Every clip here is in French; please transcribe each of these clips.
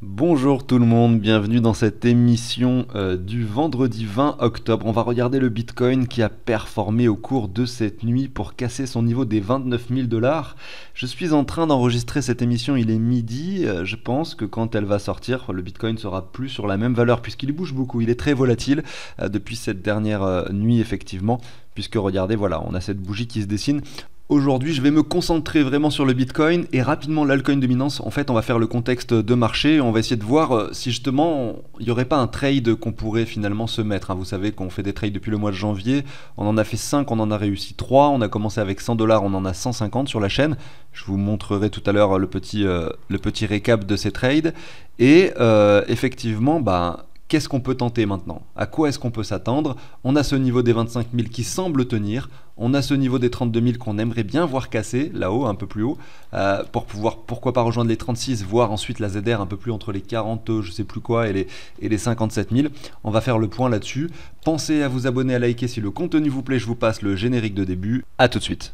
Bonjour tout le monde, bienvenue dans cette émission du vendredi 20 octobre. On va regarder le Bitcoin qui a performé au cours de cette nuit pour casser son niveau des 29 000 $. Je suis en train d'enregistrer cette émission, il est midi. Je pense que quand elle va sortir, le Bitcoin sera plus sur la même valeur puisqu'il bouge beaucoup. Il est très volatile depuis cette dernière nuit effectivement, puisque regardez, voilà, on a cette bougie qui se dessine. Aujourd'hui, je vais me concentrer vraiment sur le Bitcoin et rapidement l'altcoin dominance. En fait, on va faire le contexte de marché. On va essayer de voir si justement il n'y aurait pas un trade qu'on pourrait finalement se mettre. Vous savez qu'on fait des trades depuis le mois de janvier. On en a fait 5, on en a réussi 3. On a commencé avec 100 $, on en a 150 sur la chaîne. Je vous montrerai tout à l'heure le petit récap de ces trades. Et effectivement, qu'est-ce qu'on peut tenter maintenant? À quoi est-ce qu'on peut s'attendre? On a ce niveau des 25 000 qui semble tenir. On a ce niveau des 32 000 qu'on aimerait bien voir casser, là-haut, un peu plus haut, pour pouvoir, pourquoi pas rejoindre les 36, voire ensuite la ZR un peu plus entre les 40, je sais plus quoi, et les 57 000. On va faire le point là-dessus. Pensez à vous abonner, à liker si le contenu vous plaît. Je vous passe le générique de début. À tout de suite.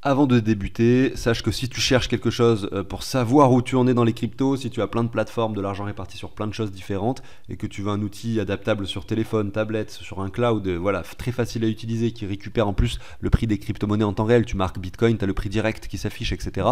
Avant de débuter, sache que si tu cherches quelque chose pour savoir où tu en es dans les cryptos, si tu as plein de plateformes, de l'argent réparti sur plein de choses différentes et que tu veux un outil adaptable sur téléphone, tablette, sur un cloud, voilà, très facile à utiliser, qui récupère en plus le prix des crypto-monnaies en temps réel, tu marques Bitcoin, tu as le prix direct qui s'affiche, etc.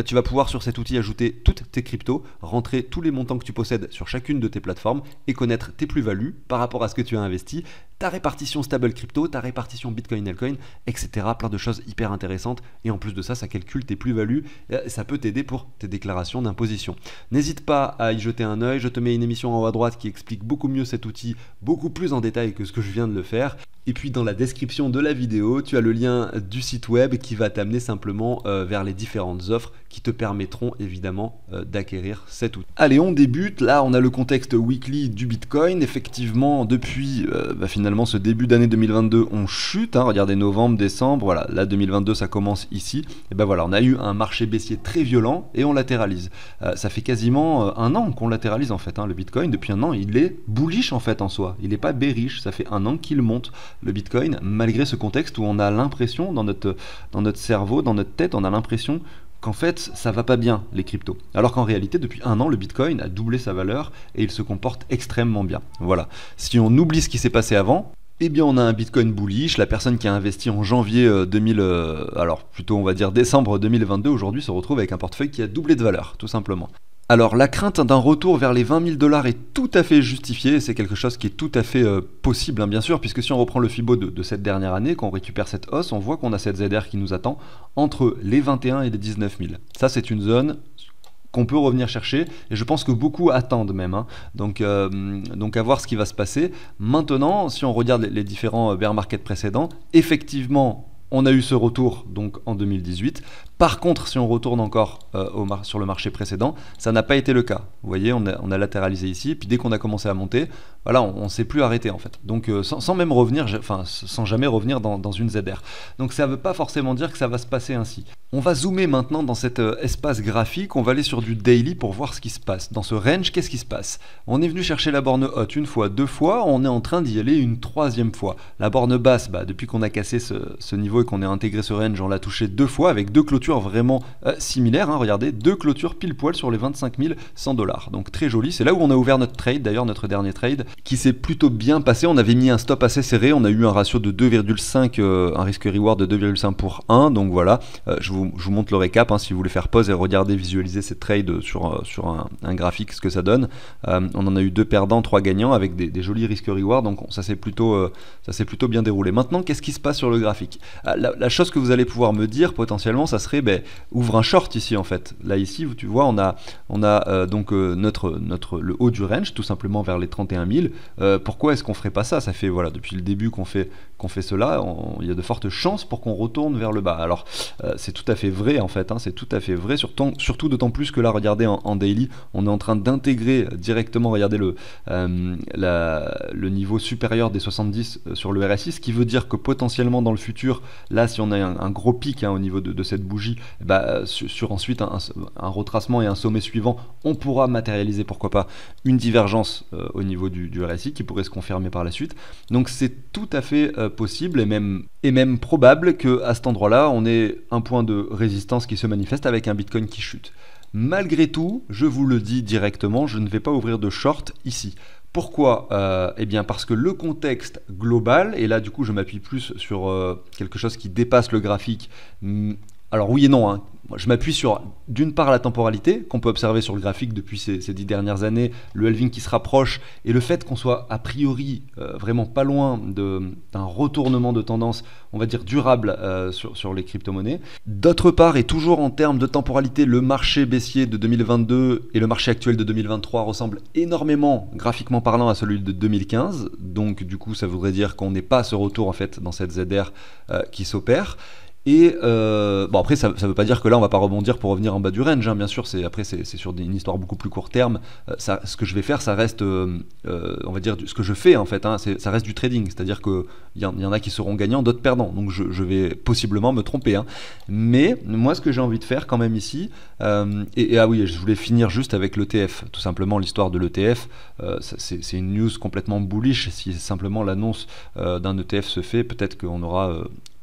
Tu vas pouvoir sur cet outil ajouter toutes tes cryptos, rentrer tous les montants que tu possèdes sur chacune de tes plateformes et connaître tes plus-values par rapport à ce que tu as investi, ta répartition stable crypto, ta répartition Bitcoin, altcoin, etc. Plein de choses hyper intéressantes. Et en plus de ça, ça calcule tes plus-values et ça peut t'aider pour tes déclarations d'imposition. N'hésite pas à y jeter un œil. Je te mets une émission en haut à droite qui explique beaucoup mieux cet outil, beaucoup plus en détail que ce que je viens de le faire. Et puis dans la description de la vidéo, tu as le lien du site web qui va t'amener simplement vers les différentes offres qui te permettront évidemment d'acquérir cet outil. Allez, on débute. Là, on a le contexte weekly du Bitcoin. Effectivement, depuis finalement ce début d'année 2022, on chute. Regardez, novembre, décembre, voilà. Là, 2022, ça commence ici. Et voilà, on a eu un marché baissier très violent et on latéralise. Ça fait quasiment un an qu'on latéralise en fait. Le Bitcoin, depuis un an, il est bullish en fait en soi. Il n'est pas bearish. Ça fait un an qu'il monte. Le Bitcoin, malgré ce contexte où on a l'impression dans notre cerveau, dans notre tête, on a l'impression qu'en fait ça va pas bien les cryptos. Alors qu'en réalité depuis un an le Bitcoin a doublé sa valeur et il se comporte extrêmement bien. Voilà. Si on oublie ce qui s'est passé avant, eh bien on a un Bitcoin bullish. La personne qui a investi en janvier alors plutôt on va dire décembre 2022 aujourd'hui se retrouve avec un portefeuille qui a doublé de valeur tout simplement. Alors la crainte d'un retour vers les 20 000 $ est tout à fait justifiée, c'est quelque chose qui est tout à fait possible bien sûr, puisque si on reprend le Fibo de cette dernière année, quand on récupère cette hausse, on voit qu'on a cette ZR qui nous attend entre les 21 et les 19 000. Ça c'est une zone qu'on peut revenir chercher, et je pense que beaucoup attendent même. Donc à voir ce qui va se passer. Maintenant, si on regarde les différents bear market précédents, effectivement, on a eu ce retour donc en 2018. Par contre, si on retourne encore sur le marché précédent, ça n'a pas été le cas. Vous voyez, on a latéralisé ici, puis dès qu'on a commencé à monter, voilà, on ne s'est plus arrêté en fait. Donc sans même revenir, sans jamais revenir dans une ZR. Donc ça ne veut pas forcément dire que ça va se passer ainsi. On va zoomer maintenant dans cet espace graphique, on va aller sur du daily pour voir ce qui se passe. Dans ce range, qu'est-ce qui se passe? On est venu chercher la borne haute une fois, deux fois, on est en train d'y aller une troisième fois. La borne basse, depuis qu'on a cassé ce niveau et qu'on a intégré ce range, on l'a touché deux fois avec deux clôtures vraiment similaires. Regardez, deux clôtures pile poil sur les 25 100 $. Donc très joli, c'est là où on a ouvert notre trade, d'ailleurs notre dernier trade, qui s'est plutôt bien passé. On avait mis un stop assez serré, on a eu un ratio de 2,5, un risque reward de 2,5 pour 1, donc voilà, je vous montre le récap si vous voulez faire pause et regarder, visualiser cette trade sur un graphique, ce que ça donne. On en a eu 2 perdants, 3 gagnants avec des jolis risques reward, donc ça s'est plutôt bien déroulé. Maintenant, qu'est-ce qui se passe sur le graphique? La chose que vous allez pouvoir me dire potentiellement, ça serait ouvre un short ici en fait. Là ici, tu vois, on a donc le haut du range tout simplement vers les 31 000. Pourquoi est-ce qu'on ferait pas ça? Ça fait voilà depuis le début qu'on fait cela. Il y a de fortes chances pour qu'on retourne vers le bas. Alors c'est tout à fait vrai en fait. C'est tout à fait vrai. Surtout d'autant plus que là, regardez en daily, on est en train d'intégrer directement. Regardez le niveau supérieur des 70 sur le RSI, ce qui veut dire que potentiellement dans le futur, Là, si on a un gros pic au niveau de cette bougie, bah, sur ensuite un retracement et un sommet suivant, on pourra matérialiser, pourquoi pas, une divergence au niveau du RSI qui pourrait se confirmer par la suite. Donc c'est tout à fait possible et même probable qu'à cet endroit-là, on ait un point de résistance qui se manifeste avec un Bitcoin qui chute. Malgré tout, je vous le dis directement, je ne vais pas ouvrir de short ici. Pourquoi Eh bien parce que le contexte global, et là du coup je m'appuie plus sur quelque chose qui dépasse le graphique, alors oui et non, hein. Je m'appuie sur d'une part la temporalité qu'on peut observer sur le graphique depuis ces 10 dernières années, le halving qui se rapproche et le fait qu'on soit a priori vraiment pas loin d'un retournement de tendance, on va dire durable sur les crypto-monnaies. D'autre part, et toujours en termes de temporalité, le marché baissier de 2022 et le marché actuel de 2023 ressemblent énormément, graphiquement parlant, à celui de 2015. Donc du coup ça voudrait dire qu'on n'est pas à ce retour en fait dans cette ZR qui s'opère. Et bon après ça veut pas dire que là on va pas rebondir pour revenir en bas du range, hein, bien sûr, après c'est sur une histoire beaucoup plus court terme. Ce que je vais faire, ça reste on va dire ce que je fais en fait, hein, ça reste du trading, c'est-à-dire qu'il y en a qui seront gagnants, d'autres perdants, donc je vais possiblement me tromper, hein. Mais moi ce que j'ai envie de faire quand même ici, ah oui, je voulais finir juste avec l'ETF, tout simplement l'histoire de l'ETF, c'est une news complètement bullish. Si simplement l'annonce d'un ETF se fait, peut-être qu'on aura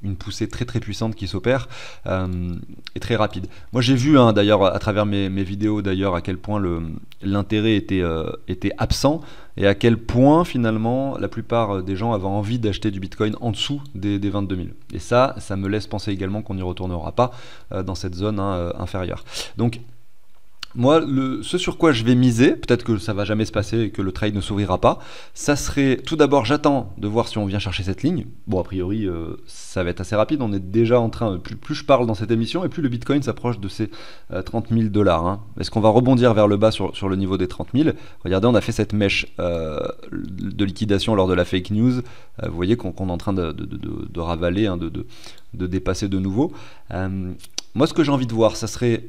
une poussée très très puissante qui s'opère et très rapide. Moi j'ai vu d'ailleurs à travers mes vidéos d'ailleurs à quel point l'intérêt était absent et à quel point finalement la plupart des gens avaient envie d'acheter du Bitcoin en dessous des 22 000. Et ça me laisse penser également qu'on n'y retournera pas dans cette zone inférieure. Donc moi, ce sur quoi je vais miser, peut-être que ça va jamais se passer et que le trade ne s'ouvrira pas, ça serait tout d'abord, j'attends de voir si on vient chercher cette ligne. Bon, a priori, ça va être assez rapide. On est déjà en train, plus je parle dans cette émission et plus le Bitcoin s'approche de ces 30 000 $. Hein. Est-ce qu'on va rebondir vers le bas sur le niveau des 30 000 ? Regardez, on a fait cette mèche de liquidation lors de la fake news. Vous voyez qu'on est en train de ravaler, hein, de dépasser de nouveau. Moi, ce que j'ai envie de voir, ça serait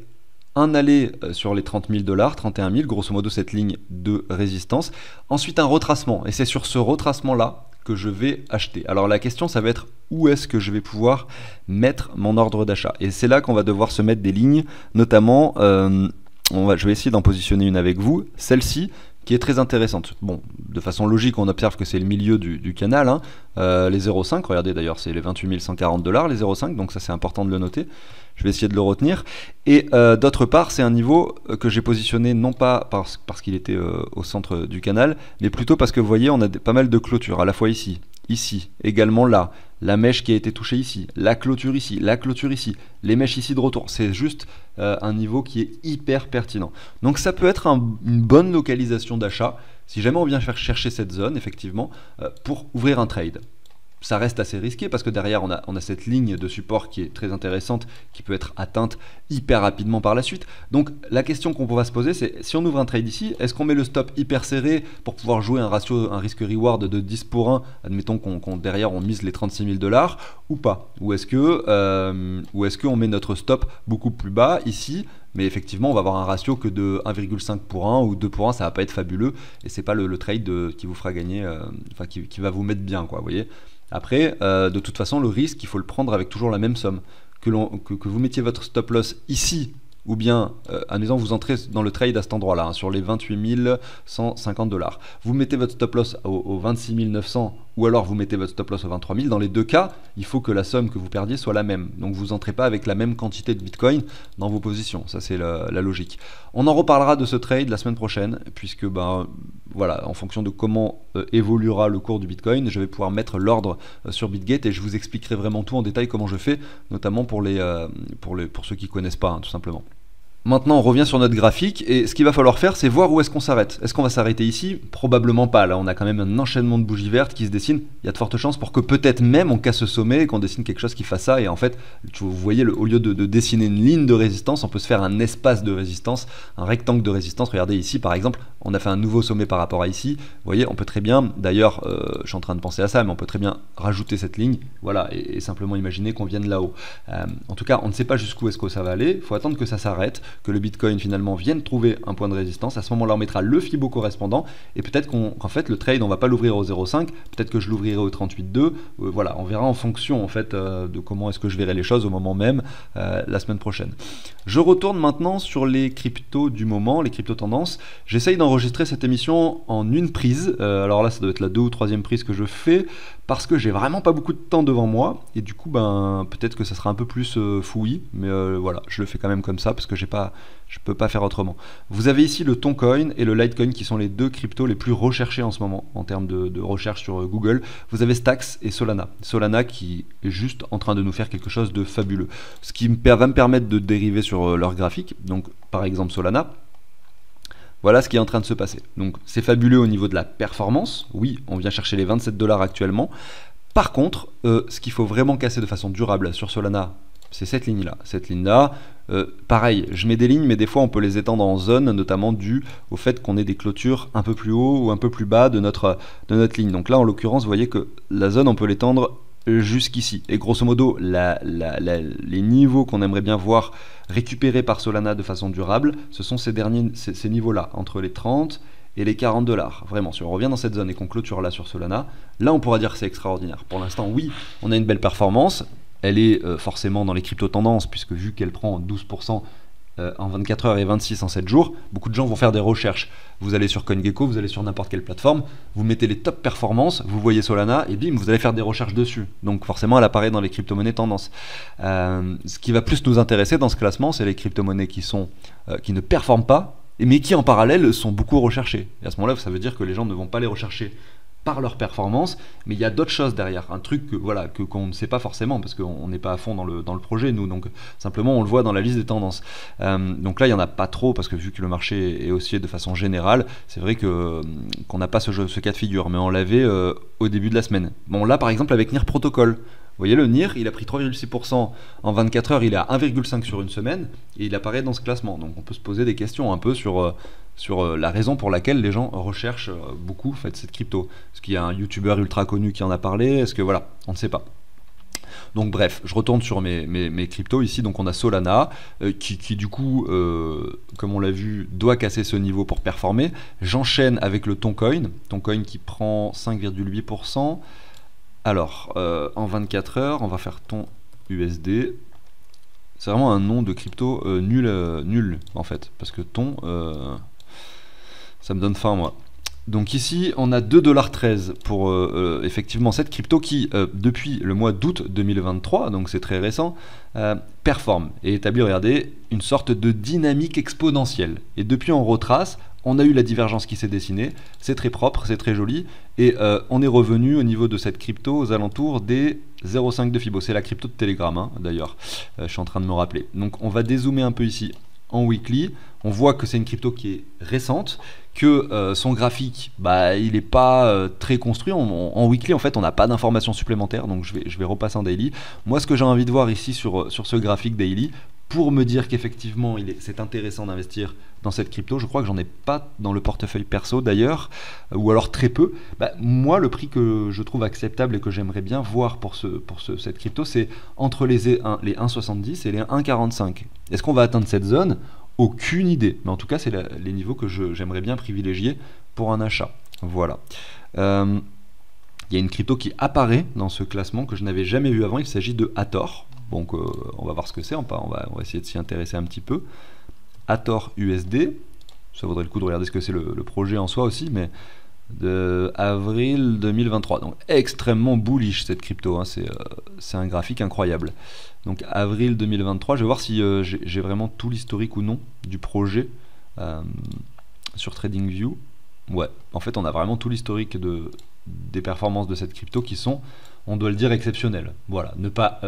un aller sur les 30 000 $, 31 000, grosso modo cette ligne de résistance. Ensuite un retracement, et c'est sur ce retracement-là que je vais acheter. Alors la question, ça va être où est-ce que je vais pouvoir mettre mon ordre d'achat. Et c'est là qu'on va devoir se mettre des lignes, notamment, je vais essayer d'en positionner une avec vous, celle-ci, qui est très intéressante. Bon, de façon logique, on observe que c'est le milieu du canal, hein. Les 0,5, regardez d'ailleurs, c'est les 28 140 $, les 0,5, donc ça c'est important de le noter. Je vais essayer de le retenir. Et d'autre part, c'est un niveau que j'ai positionné non pas parce qu'il était au centre du canal, mais plutôt parce que vous voyez, on a pas mal de clôtures, à la fois ici, également là, la mèche qui a été touchée ici, la clôture ici, les mèches ici de retour. C'est juste un niveau qui est hyper pertinent. Donc ça peut être une bonne localisation d'achat, si jamais on vient faire chercher cette zone, effectivement, pour ouvrir un trade. Ça reste assez risqué parce que derrière on a cette ligne de support qui est très intéressante, qui peut être atteinte hyper rapidement par la suite. Donc la question qu'on va se poser, c'est si on ouvre un trade ici, est-ce qu'on met le stop hyper serré pour pouvoir jouer un risque-reward de 10 pour 1, admettons qu'on derrière on mise les 36 000 $ ou pas, ou est-ce qu'on met notre stop beaucoup plus bas ici, mais effectivement on va avoir un ratio que de 1,5 pour 1 ou 2 pour 1, ça va pas être fabuleux et c'est pas le trade qui vous fera gagner, qui va vous mettre bien, quoi, vous voyez. Après, de toute façon, le risque, il faut le prendre avec toujours la même somme. Que vous mettiez votre stop loss ici, ou bien, admettons, vous entrez dans le trade à cet endroit-là, hein, sur les 28 150 $. Vous mettez votre stop loss au 26 900, ou alors vous mettez votre stop loss au 23 000. Dans les deux cas, il faut que la somme que vous perdiez soit la même. Donc vous n'entrez pas avec la même quantité de Bitcoin dans vos positions. Ça, c'est la logique. On en reparlera de ce trade la semaine prochaine, puisque, voilà, en fonction de comment évoluera le cours du Bitcoin, je vais pouvoir mettre l'ordre sur BitGate et je vous expliquerai vraiment tout en détail comment je fais, notamment pour ceux qui ne connaissent pas, hein, tout simplement. Maintenant, on revient sur notre graphique et ce qu'il va falloir faire, c'est voir où est-ce qu'on s'arrête. Est-ce qu'on va s'arrêter ici? Probablement pas. Là, on a quand même un enchaînement de bougies vertes qui se dessinent. Il y a de fortes chances pour que peut-être même on casse ce sommet et qu'on dessine quelque chose qui fasse ça. Et en fait, vous voyez, au lieu de dessiner une ligne de résistance, on peut se faire un espace de résistance, un rectangle de résistance. Regardez ici, par exemple, on a fait un nouveau sommet par rapport à ici. Vous voyez, on peut très bien, d'ailleurs, je suis en train de penser à ça, mais on peut très bien rajouter cette ligne, voilà, et simplement imaginer qu'on vienne là-haut. En tout cas, on ne sait pas jusqu'où est-ce que ça va aller. Il faut attendre que ça s'arrête, que le Bitcoin finalement vienne trouver un point de résistance. À ce moment-là, on mettra le Fibo correspondant, et peut-être qu'en fait, le trade, on va pas l'ouvrir au 0,5, peut-être que je l'ouvrirai au 38,2. Voilà, on verra en fonction en fait de comment est-ce que je verrai les choses au moment même la semaine prochaine. Je retourne maintenant sur les cryptos du moment, les cryptos tendances. J'essaye d'enregistrer cette émission en une prise. Alors là, ça doit être la 2e ou 3e prise que je fais parce que j'ai vraiment pas beaucoup de temps devant moi et du coup, peut-être que ça sera un peu plus fouillis, mais voilà, je le fais quand même comme ça parce que je peux pas faire autrement. Vous avez ici le Toncoin et le Litecoin qui sont les 2 cryptos les plus recherchés en ce moment en termes de recherche sur Google. Vous avez Stacks et Solana. Solana qui est juste en train de nous faire quelque chose de fabuleux. Ce qui va me permettre de dériver sur leur graphique. Donc par exemple Solana. Voilà ce qui est en train de se passer. Donc c'est fabuleux au niveau de la performance. Oui, on vient chercher les 27 $ actuellement. Par contre, ce qu'il faut vraiment casser de façon durable sur Solana, c'est cette ligne-là. Cette ligne-là, pareil, je mets des lignes, mais des fois on peut les étendre en zone, notamment dû au fait qu'on ait des clôtures un peu plus haut ou un peu plus bas de notre ligne. Donc là, en l'occurrence, vous voyez que la zone, on peut l'étendre jusqu'ici. Et grosso modo, les niveaux qu'on aimerait bien voir récupérés par Solana de façon durable, ce sont ces niveaux-là, entre les 30 et les 40 $. Vraiment, si on revient dans cette zone et qu'on clôture là sur Solana, là on pourra dire que c'est extraordinaire. Pour l'instant, oui, on a une belle performance. Elle est forcément dans les crypto-tendances, puisque vu qu'elle prend 12% en 24 heures et 26 en 7 jours, beaucoup de gens vont faire des recherches. Vous allez sur CoinGecko, vous allez sur n'importe quelle plateforme, vous mettez les top performances, vous voyez Solana, et bim, vous allez faire des recherches dessus. Donc forcément, elle apparaît dans les crypto-monnaies tendances. Ce qui va plus nous intéresser dans ce classement, c'est les crypto-monnaies qui ne performent pas, mais qui en parallèle sont beaucoup recherchées. Et à ce moment-là, ça veut dire que les gens ne vont pas les rechercher par leur performance, mais il y a d'autres choses derrière, un truc qu'on ne sait pas forcément parce qu'on n'est pas à fond dans le projet nous, donc simplement on le voit dans la liste des tendances. Donc là il n'y en a pas trop parce que vu que le marché est haussier de façon générale, c'est vrai qu'on n'a pas ce cas de figure, mais on l'avait au début de la semaine. Bon là par exemple avec NIR Protocol, vous voyez le NIR, il a pris 3,6% en 24 heures, il est à 1,5 sur une semaine et il apparaît dans ce classement. Donc on peut se poser des questions un peu sur la raison pour laquelle les gens recherchent beaucoup en fait, cette crypto. Est-ce qu'il y a un youtubeur ultra connu qui en a parlé? Est-ce que voilà, on ne sait pas. Donc bref, je retourne sur mes cryptos ici. Donc on a Solana qui du coup, comme on l'a vu, doit casser ce niveau pour performer. J'enchaîne avec le Toncoin qui prend 5,8%. Alors, en 24 heures, on va faire Ton USD. C'est vraiment un nom de crypto nul en fait, parce que Ton, ça me donne faim moi. Donc ici, on a 2,13 $ pour effectivement cette crypto qui, depuis le mois d'août 2023, donc c'est très récent, performe et établit, regardez, une sorte de dynamique exponentielle. Et depuis, on retrace. On a eu la divergence qui s'est dessinée, c'est très propre, c'est très joli, et on est revenu au niveau de cette crypto aux alentours des 0,5 de Fibo. C'est la crypto de Telegram, hein, d'ailleurs, je suis en train de me rappeler. Donc on va dézoomer un peu ici en weekly, on voit que c'est une crypto qui est récente, que son graphique, il n'est pas très construit. En weekly, en fait, on n'a pas d'informations supplémentaires, donc je vais repasser en daily. Moi, ce que j'ai envie de voir ici sur ce graphique daily, pour me dire qu'effectivement c'est intéressant d'investir dans cette crypto, je crois que j'en ai pas dans le portefeuille perso d'ailleurs, ou alors très peu. Moi, le prix que je trouve acceptable et que j'aimerais bien voir pour cette crypto, c'est entre les 1,70 et les 1,45. Est-ce qu'on va atteindre cette zone? Aucune idée, mais en tout cas c'est les niveaux que j'aimerais bien privilégier pour un achat. Voilà. Il y a une crypto qui apparaît dans ce classement que je n'avais jamais vu avant, il s'agit de Hathor. Donc on va voir ce que c'est, on va essayer de s'y intéresser un petit peu. Hathor USD, ça vaudrait le coup de regarder ce que c'est le projet en soi aussi, mais de avril 2023, donc extrêmement bullish cette crypto, hein, c'est un graphique incroyable. Donc avril 2023, je vais voir si j'ai vraiment tout l'historique ou non du projet sur TradingView. Ouais, en fait on a vraiment tout l'historique des performances de cette crypto qui sont, on doit le dire, exceptionnelles. Voilà, ne pas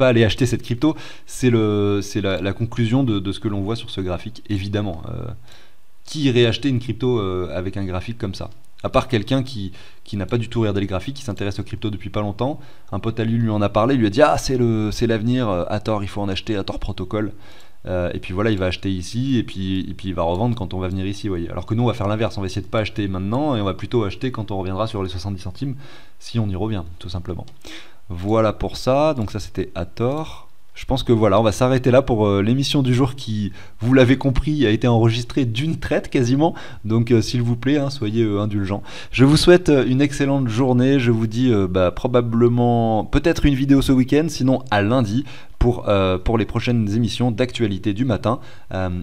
aller acheter cette crypto, c'est la conclusion de ce que l'on voit sur ce graphique, évidemment. Qui irait acheter une crypto avec un graphique comme ça? À part quelqu'un qui n'a pas du tout regardé les graphiques, qui s'intéresse aux cryptos depuis pas longtemps, un pote à lui en a parlé, il lui a dit « Ah, c'est l'avenir, Hathor, il faut en acheter, Hathor Protocol ». Et puis voilà, il va acheter ici, et puis il va revendre quand on va venir ici, vous voyez. Alors que nous, on va faire l'inverse, on va essayer de pas acheter maintenant, et on va plutôt acheter quand on reviendra sur les 70 centimes, si on y revient, tout simplement. Voilà pour ça, donc ça c'était Hathor. Je pense que voilà, on va s'arrêter là pour l'émission du jour qui, vous l'avez compris, a été enregistrée d'une traite quasiment. Donc s'il vous plaît, hein, soyez indulgents. Je vous souhaite une excellente journée. Je vous dis probablement peut-être une vidéo ce week-end, sinon à lundi pour les prochaines émissions d'actualité du matin.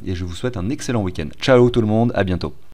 Et je vous souhaite un excellent week-end. Ciao tout le monde, à bientôt.